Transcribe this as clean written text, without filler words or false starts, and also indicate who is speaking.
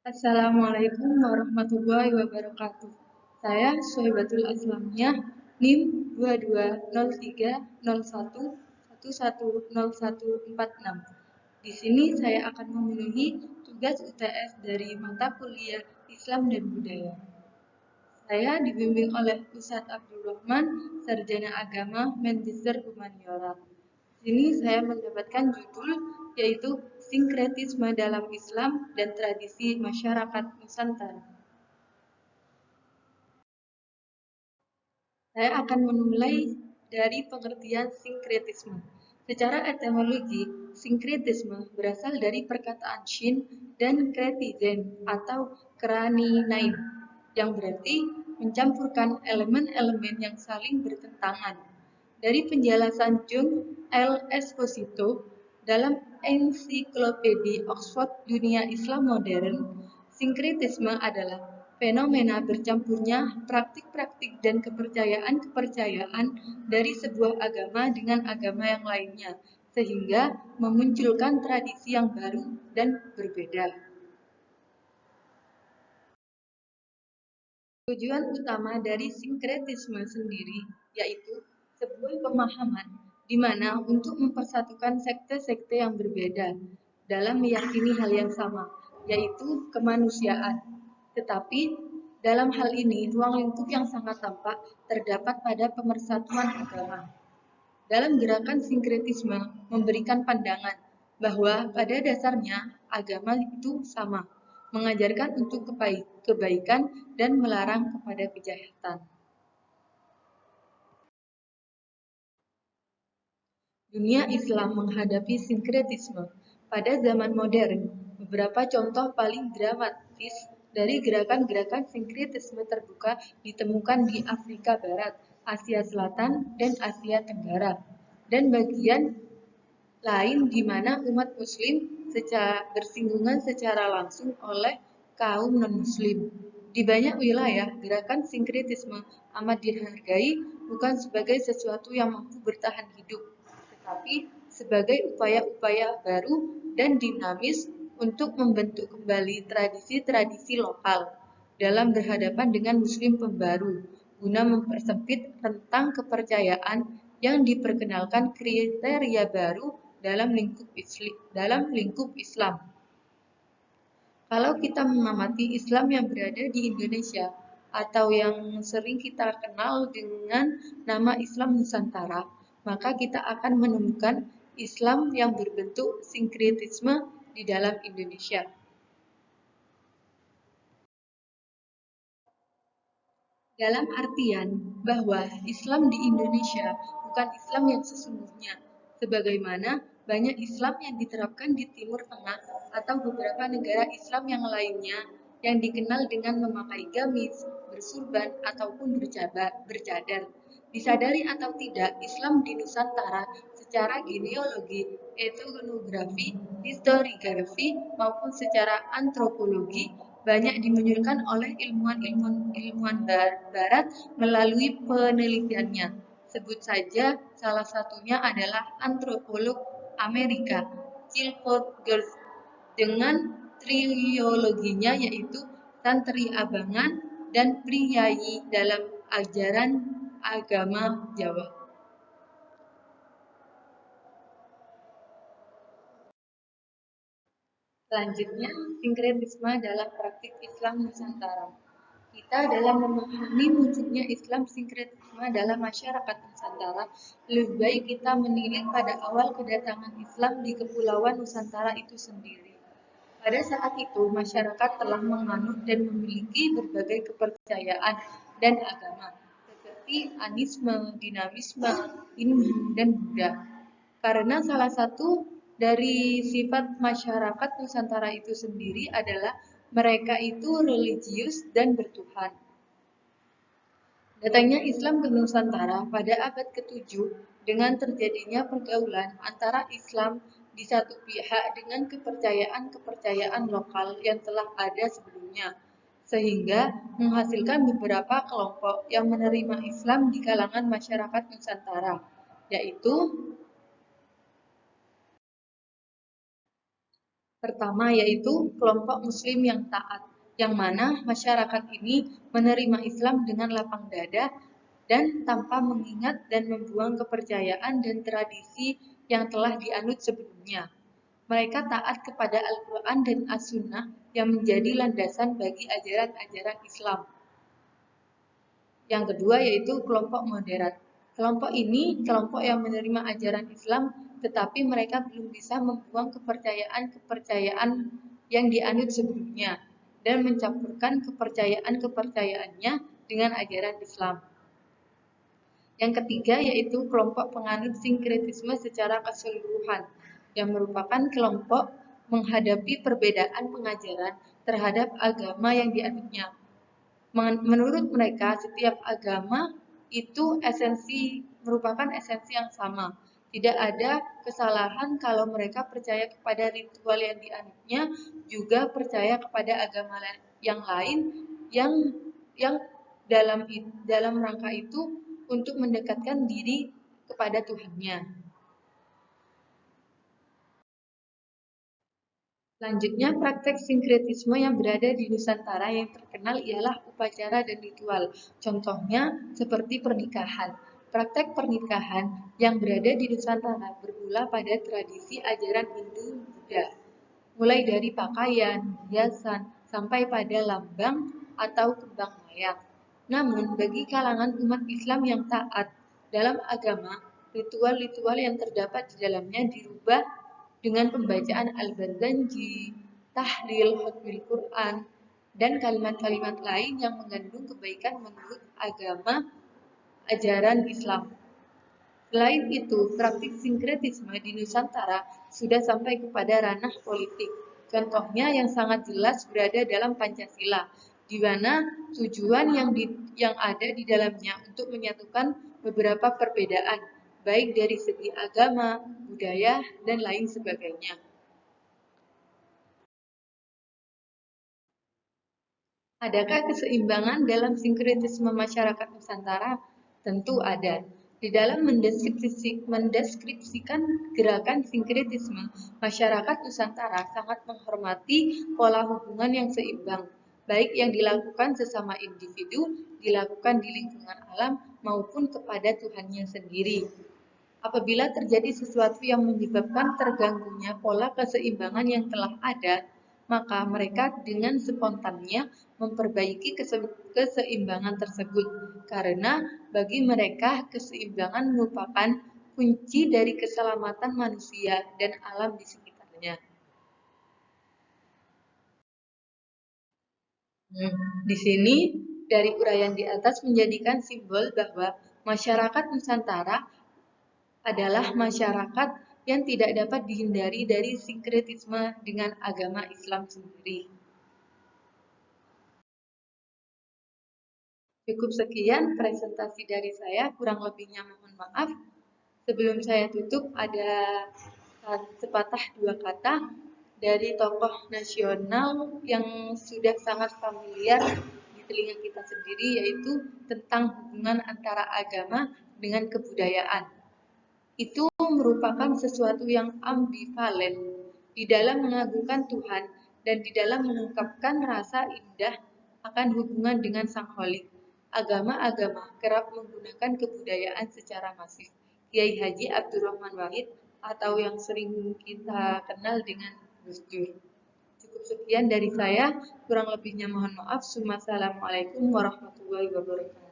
Speaker 1: Assalamualaikum warahmatullahi wabarakatuh. Saya Suhaibatul Aslamiyah, NIM 220301110146. Di sini saya akan memenuhi tugas UTS dari mata kuliah Islam dan Budaya. Saya dibimbing oleh Ustadz Abdul Rahman, Sarjana Agama, Magister Humaniora. Di sini saya mendapatkan judul yaitu Sinkretisme dalam Islam dan Tradisi Masyarakat Nusantara. Saya akan memulai dari pengertian sinkretisme. Secara etimologi, sinkretisme berasal dari perkataan shin dan kretizen atau kraninain, yang berarti mencampurkan elemen-elemen yang saling bertentangan. Dari penjelasan John L. Esposito dalam ensiklopedia Oxford Dunia Islam Modern, sinkretisme adalah fenomena bercampurnya praktik-praktik dan kepercayaan-kepercayaan dari sebuah agama dengan agama yang lainnya, sehingga memunculkan tradisi yang baru dan berbeda. Tujuan utama dari sinkretisme sendiri yaitu sebuah pemahaman di mana untuk mempersatukan sekte-sekte yang berbeda dalam meyakini hal yang sama, yaitu kemanusiaan. Tetapi dalam hal ini, ruang lingkup yang sangat tampak terdapat pada pemersatuan agama. Dalam gerakan sinkretisme memberikan pandangan bahwa pada dasarnya agama itu sama, mengajarkan untuk kebaikan dan melarang kepada kejahatan. Dunia Islam menghadapi sinkretisme. Pada zaman modern, beberapa contoh paling dramatis dari gerakan-gerakan sinkretisme terbuka ditemukan di Afrika Barat, Asia Selatan, dan Asia Tenggara, dan bagian lain di mana umat Muslim bersinggungan secara langsung oleh kaum non-Muslim. Di banyak wilayah, gerakan sinkretisme amat dihargai bukan sebagai sesuatu yang mampu bertahan hidup, tetapi sebagai upaya-upaya baru dan dinamis untuk membentuk kembali tradisi-tradisi lokal dalam berhadapan dengan Muslim pembaru, guna mempersempit rentang kepercayaan yang diperkenalkan kriteria baru dalam lingkup Islam. Kalau kita mengamati Islam yang berada di Indonesia atau yang sering kita kenal dengan nama Islam Nusantara, maka kita akan menemukan Islam yang berbentuk sinkretisme di dalam Indonesia. Dalam artian bahwa Islam di Indonesia bukan Islam yang sesungguhnya, sebagaimana banyak Islam yang diterapkan di Timur Tengah atau beberapa negara Islam yang lainnya yang dikenal dengan memakai gamis, bersurban, ataupun bercadar. Disadari atau tidak, Islam di Nusantara secara genealogi, etnografi, historiografi, maupun secara antropologi banyak dimunculkan oleh ilmuwan barat melalui penelitiannya. Sebut saja salah satunya adalah antropolog Amerika Clifford Geertz dengan triloginya yaitu Santri Abangan dan Priyayi dalam ajaran agama Jawa. Selanjutnya, sinkretisme dalam praktik Islam Nusantara. Kita dalam memahami wujudnya Islam sinkretisme dalam masyarakat Nusantara, lebih baik kita menilik pada awal kedatangan Islam di Kepulauan Nusantara itu sendiri. Pada saat itu, masyarakat telah menganut dan memiliki berbagai kepercayaan dan agama, seperti anisme, dinamisme, Hindu, dan Buddha. Karena salah satu dari sifat masyarakat Nusantara itu sendiri adalah mereka itu religius dan bertuhan. Datangnya Islam ke Nusantara pada abad ke-7 dengan terjadinya pergaulan antara Islam di satu pihak dengan kepercayaan-kepercayaan lokal yang telah ada sebelumnya, sehingga menghasilkan beberapa kelompok yang menerima Islam di kalangan masyarakat Nusantara, yaitu Pertama yaitu kelompok Muslim yang taat, yang mana masyarakat ini menerima Islam dengan lapang dada dan tanpa mengingat dan membuang kepercayaan dan tradisi yang telah dianut sebelumnya. Mereka taat kepada Al-Quran dan As-Sunnah yang menjadi landasan bagi ajaran-ajaran Islam. Yang kedua yaitu kelompok moderat. Kelompok ini kelompok yang menerima ajaran Islam, tetapi mereka belum bisa membuang kepercayaan-kepercayaan yang dianut sebelumnya dan mencampurkan kepercayaan-kepercayaannya dengan ajaran Islam. Yang ketiga yaitu kelompok penganut sinkretisme secara keseluruhan, yang merupakan kelompok menghadapi perbedaan pengajaran terhadap agama yang dianutnya. Menurut mereka, setiap agama itu merupakan esensi yang sama. Tidak ada kesalahan kalau mereka percaya kepada ritual yang dianutnya, juga percaya kepada agama yang lain yang yang dalam rangka itu untuk mendekatkan diri kepada Tuhannya. Selanjutnya, praktek sinkretisme yang berada di Nusantara yang terkenal ialah upacara dan ritual. Contohnya seperti pernikahan. Praktek pernikahan yang berada di Nusantara bermula pada tradisi ajaran Hindu-Buddha, mulai dari pakaian, hiasan, sampai pada lambang atau kembang mayang. Namun, bagi kalangan umat Islam yang taat dalam agama, ritual-ritual yang terdapat di dalamnya dirubah dengan pembacaan Al-Barzanji, tahlil, khatmil Quran, dan kalimat-kalimat lain yang mengandung kebaikan menurut agama ajaran Islam. Selain itu, praktik sinkretisme di Nusantara sudah sampai kepada ranah politik. Contohnya yang sangat jelas berada dalam Pancasila, di mana tujuan yang ada di dalamnya untuk menyatukan beberapa perbedaan, baik dari segi agama, budaya, dan lain sebagainya. Adakah keseimbangan dalam sinkretisme masyarakat Nusantara? Tentu ada. Di dalam mendeskripsikan gerakan sinkretisme, masyarakat Nusantara sangat menghormati pola hubungan yang seimbang, baik yang dilakukan sesama individu, dilakukan di lingkungan alam, maupun kepada Tuhannya sendiri. Apabila terjadi sesuatu yang menyebabkan terganggunya pola keseimbangan yang telah ada, maka mereka dengan spontannya memperbaiki keseimbangan tersebut, karena bagi mereka keseimbangan merupakan kunci dari keselamatan manusia dan alam di sekitarnya. Di sini dari uraian di atas menjadikan simbol bahwa masyarakat Nusantara adalah masyarakat yang tidak dapat dihindari dari sinkretisme dengan agama Islam sendiri. Cukup sekian presentasi dari saya, kurang lebihnya mohon maaf. Sebelum saya tutup, ada sepatah dua kata dari tokoh nasional yang sudah sangat familiar di telinga kita sendiri, yaitu tentang hubungan antara agama dengan kebudayaan. Itu merupakan sesuatu yang ambivalen di dalam mengagungkan Tuhan dan di dalam mengungkapkan rasa indah akan hubungan dengan Sang Holik. Agama-agama kerap menggunakan kebudayaan secara masif. Kiai Haji Abdurrahman Wahid atau yang sering kita kenal dengan Gus Dur. Cukup sekian dari saya, kurang lebihnya mohon maaf. Assalamualaikum warahmatullahi wabarakatuh.